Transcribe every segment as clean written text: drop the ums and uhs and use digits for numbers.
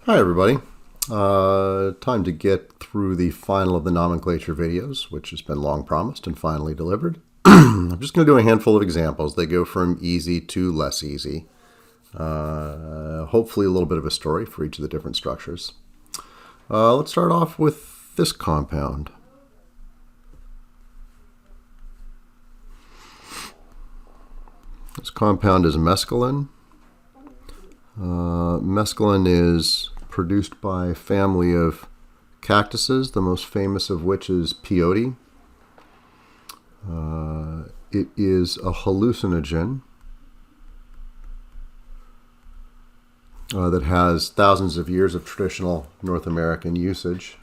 Hi everybody. Time to get through the final of the nomenclature videos, which has been long promised and finally delivered. I'm just going to do a handful of examples. They go from easy to less easy. Hopefully a little bit of a story for each of the different structures. Let's start off with this compound. This compound is mescaline. Mescaline is produced by a family of cactuses, the most famous of which is peyote. It is a hallucinogen that has thousands of years of traditional North American usage.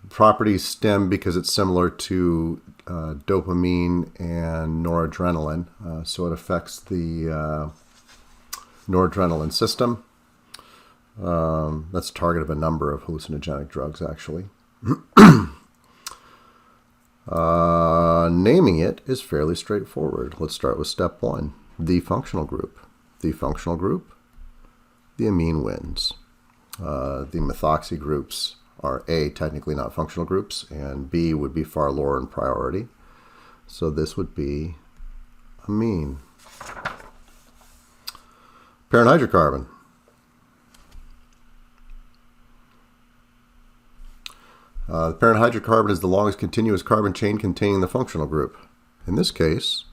Properties stem because it's similar to dopamine and noradrenaline, so it affects the noradrenaline system. That's the target of a number of hallucinogenic drugs, actually. Naming it is fairly straightforward. Let's start with step one, the functional group. The functional group, the amine wins. The methoxy groups are A, technically not functional groups, and B would be far lower in priority. So this would be amine. Parent hydrocarbon. The parent hydrocarbon is the longest continuous carbon chain containing the functional group. In this case,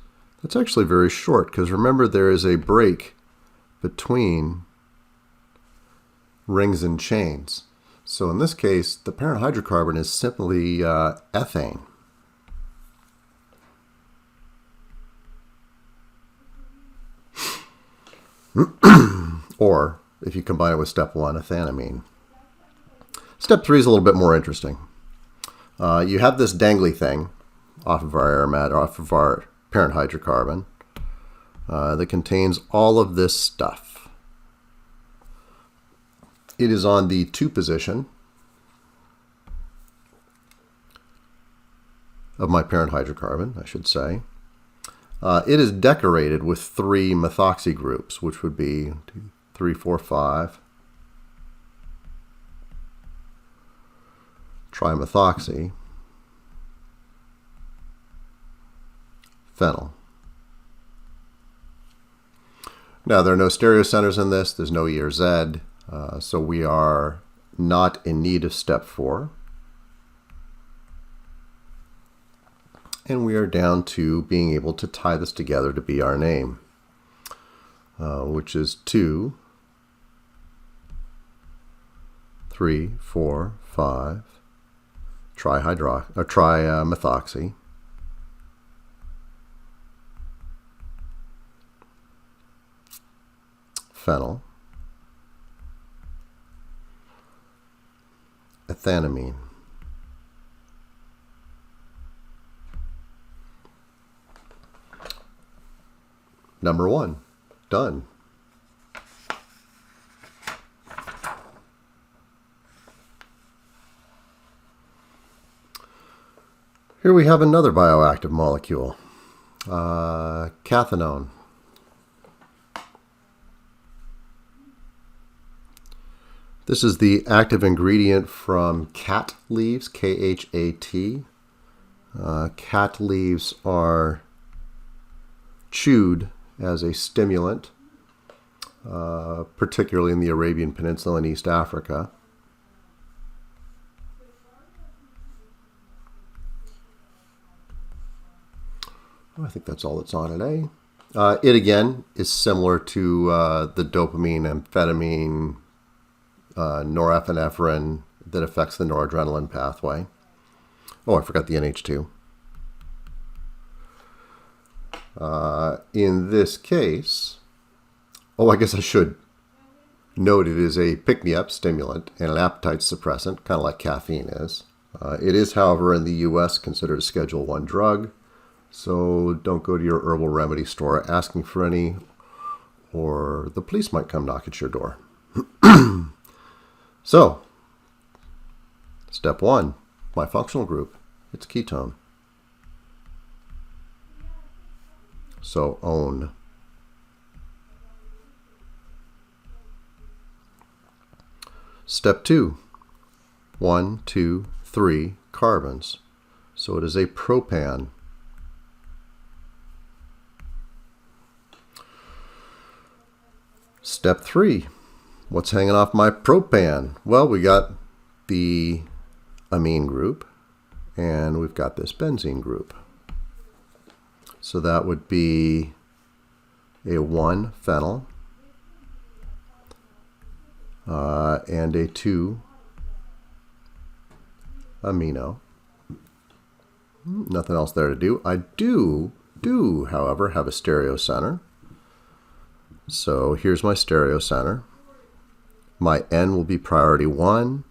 that's actually very short because remember there is a break between rings and chains. So in this case, the parent hydrocarbon is simply ethane. Or, if you combine it with step one, ethanamine. Step three is a little bit more interesting. You have this dangly thing off of our aromat, off of our parent hydrocarbon, that contains all of this stuff. It is on the 2 position of my parent hydrocarbon, I should say. It is decorated with 3 methoxy groups, which would be 2, 3, 4, 5. Trimethoxy, phenyl. Now, there are no stereocenters in this. There's no E or Z, so we are not in need of step 4. And we are down to being able to tie this together to be our name, which is 2, 3, 4, 5, trimethoxy, phenyl, ethanamine. Number 1, done. Here we have another bioactive molecule, cathinone. This is the active ingredient from cat leaves, K-H-A-T. Cat leaves are chewed as a stimulant, particularly in the Arabian Peninsula and East Africa. I think that's all that's on it, eh? It, again, is similar to the dopamine, amphetamine, norepinephrine that affects the noradrenaline pathway. Oh, I forgot the NH2. In this case, I guess I should note it is a pick-me-up stimulant and an appetite suppressant, kind of like caffeine is. It is, however, in the U.S. considered a Schedule I drug, so don't go to your herbal remedy store asking for any, or the police might come knock at your door. So, step 1, my functional group, it's ketone. So, own. Step 2, 1, 2, 3 carbons. So it is a propan. Step 3, what's hanging off my propan? Well, we got the amine group, and we've got this benzene group. So that would be a 1-phenyl and a 2-amino. Nothing else there to do. I do, however, have a stereocenter. So here's my stereocenter. My N will be priority 1.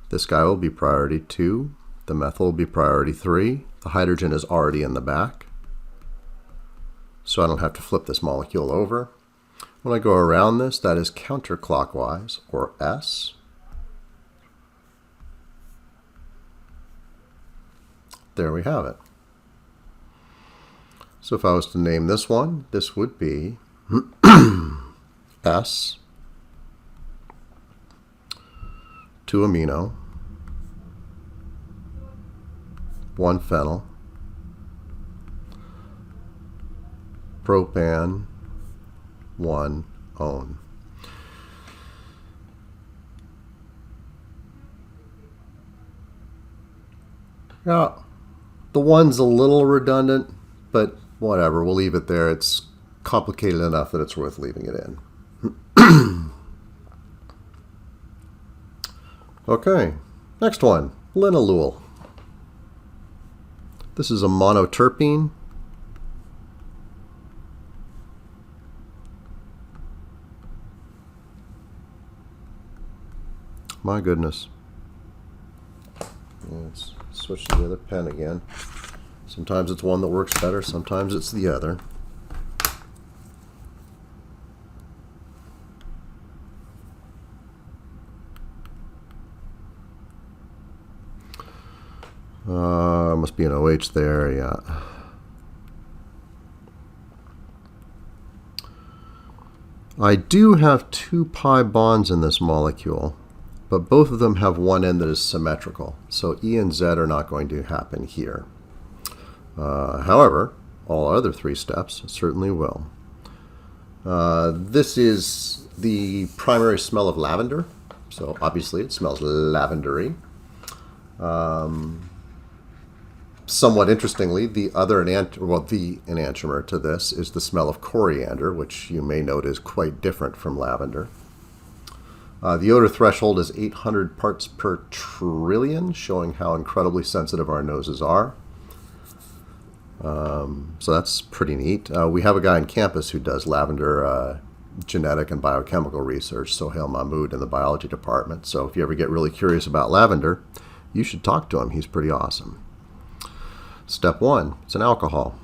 This guy will be priority 2. The methyl will be priority 3. The hydrogen is already in the back, so I don't have to flip this molecule over. When I go around this, that is counterclockwise, or S. There we have it. So if I was to name this one, this would be S, 2-amino, 1-phenyl, propan, 1-one. Now, the one's a little redundant, but whatever, we'll leave it there. It's complicated enough that it's worth leaving it in. Okay, next one, linalool. This is a monoterpene. My goodness. Let's switch to the other pen again. Sometimes it's one that works better, sometimes it's the other. Must be an OH there, yeah. I do have 2 pi bonds in this molecule, but both of them have one end that is symmetrical, so E and Z are not going to happen here. However, all other 3 steps certainly will. This is the primary smell of lavender, so obviously it smells lavendery. Somewhat interestingly, the other enantiomer to this is the smell of coriander, which you may note is quite different from lavender. The odor threshold is 800 parts per trillion, showing how incredibly sensitive our noses are. So that's pretty neat. We have a guy on campus who does lavender genetic and biochemical research, Sohail Mahmood, in the biology department. So if you ever get really curious about lavender, you should talk to him. He's pretty awesome. Step 1, it's an alcohol.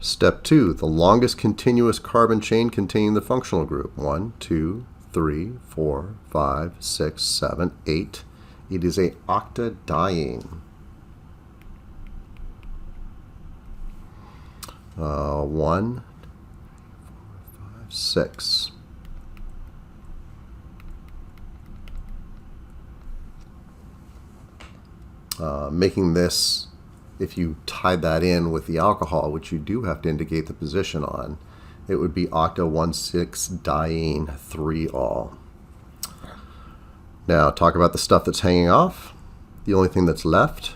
Step 2, the longest continuous carbon chain containing the functional group. 1, 2, 3, 4, 5, 6, 7, 8. It is a octadiene. 1, 4, 5, 6. Making this, if you tied that in with the alcohol, which you do have to indicate the position on, it would be octa-1,6-diene 3-ol. Now, talk about the stuff that's hanging off. The only thing that's left,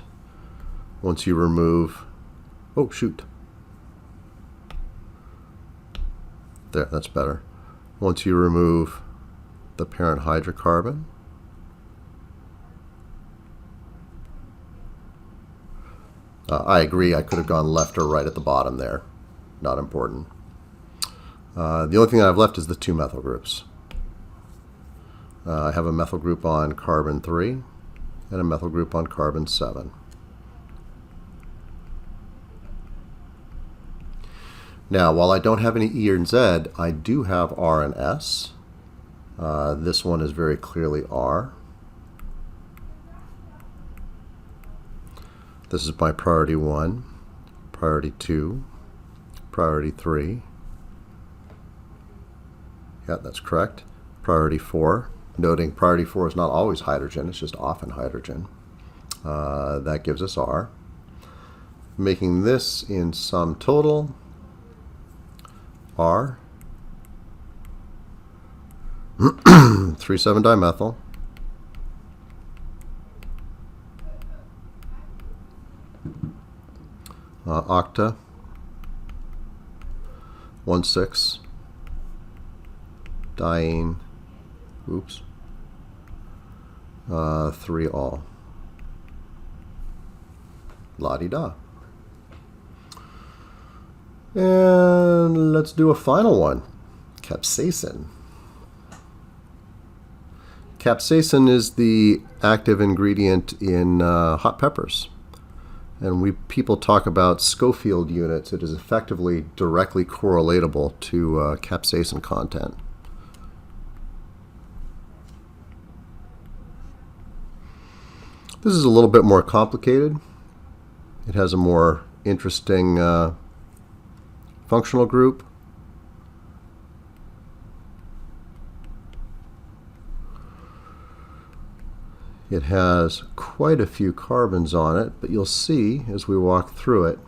once you remove, oh shoot, there, that's better. Once you remove the parent hydrocarbon, I agree, I could have gone left or right at the bottom there. Not important. The only thing I have left is the 2 methyl groups. I have a methyl group on carbon 3 and a methyl group on carbon 7. Now, while I don't have any E or Z, I do have R and S. This one is very clearly R. This is my priority 1, priority 2, priority 3. Yeah, that's correct. priority 4, noting priority 4 is not always hydrogen, it's just often hydrogen. That gives us R. Making this in sum total R 3,7-dimethyl octa 1,6 diene, oops, 3 all. La-di-da. And let's do a final one, capsaicin. Capsaicin is the active ingredient in hot peppers. And people talk about Schofield units. It is effectively directly correlatable to capsaicin content. This is a little bit more complicated. It has a more interesting functional group. It has quite a few carbons on it, but you'll see as we walk through it,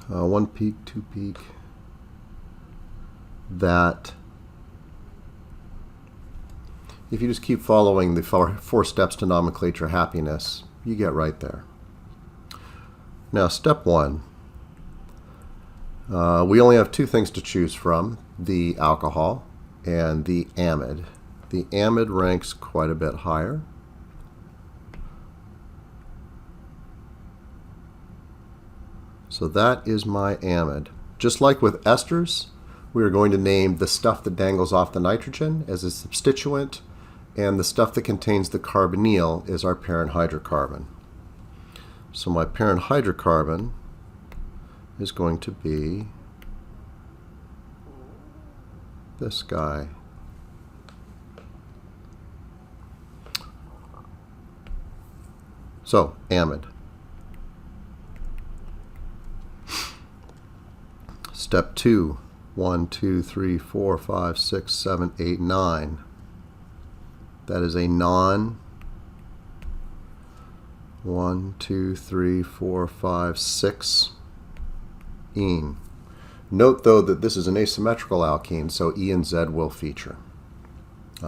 1 peak, 2 peak, that if you just keep following the four steps to nomenclature happiness, you get right there. Now, step 1. We only have 2 things to choose from, the alcohol and the amide. The amide ranks quite a bit higher. So that is my amide. Just like with esters, we are going to name the stuff that dangles off the nitrogen as a substituent, and the stuff that contains the carbonyl is our parent hydrocarbon. So my parent hydrocarbon is going to be this guy. So, amide. Step 2, 1, 2, 3, 4, 5, 6, 7, 8, 9. That is a non 1, 2, 3, 4, 5, 6 ene. Note though that this is an asymmetrical alkene, so E and Z will feature.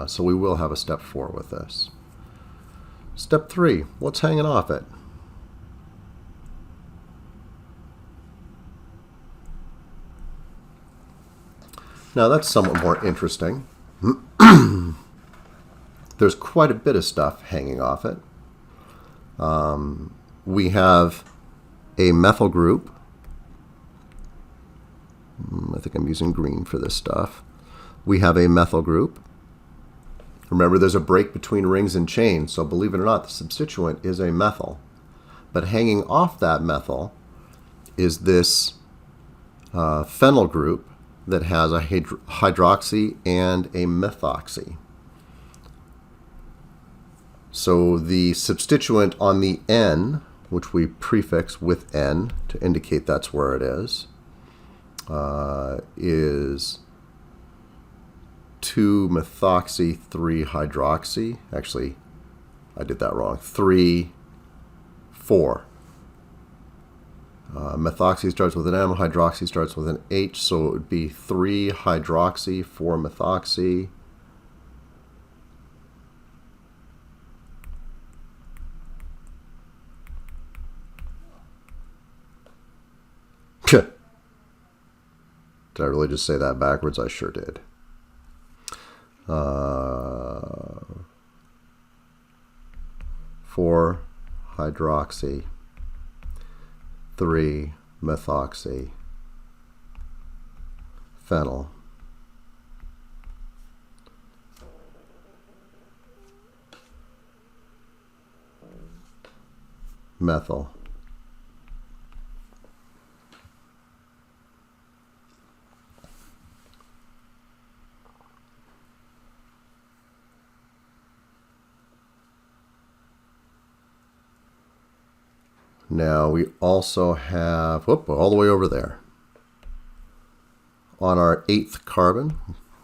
So we will have a step 4 with this. Step 3, what's hanging off it? Now that's somewhat more interesting. There's quite a bit of stuff hanging off it. We have a methyl group. I think I'm using green for this stuff. We have a methyl group. Remember, there's a break between rings and chains, so believe it or not, the substituent is a methyl. But hanging off that methyl is this phenyl group that has a hydroxy and a methoxy. So the substituent on the N, which we prefix with N to indicate that's where it is 2-methoxy, 3-hydroxy. Actually, I did that wrong. 3, 4. Methoxy starts with an M, hydroxy starts with an H, so it would be 3-hydroxy, 4-methoxy. Did I really just say that backwards? I sure did. 4-hydroxy, 3-methoxy, phenyl. Methyl. Now we also have, all the way over there. On our 8th carbon,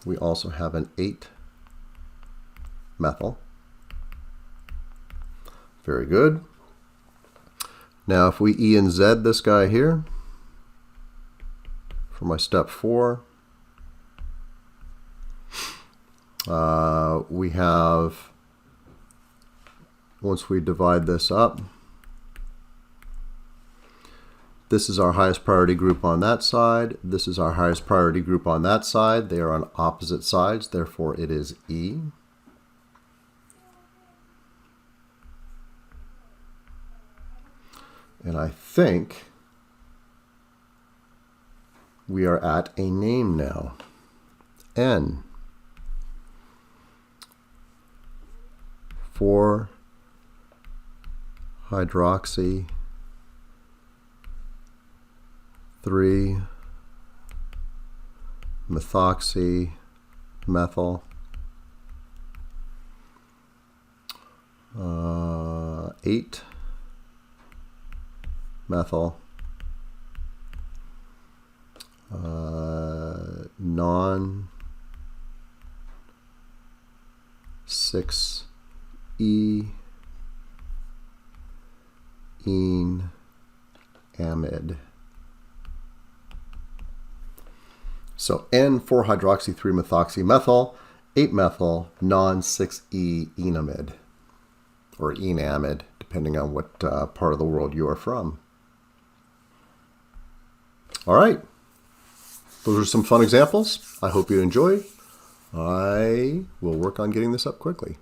we also have an 8 methyl. Very good. Now if we E and Z this guy here for my step 4, we have, once we divide this up, this is our highest priority group on that side. This is our highest priority group on that side. They are on opposite sides, therefore it is E. And I think we are at a name now. N. 4-hydroxy 3-methoxy methyl 8-methyl non-6-ene-amide. So N,4-hydroxy 3-methoxy methyl, 8-methyl, non-6-ene-amide, or enamide, depending on what part of the world you are from. All right, those are some fun examples. I hope you enjoy. I will work on getting this up quickly.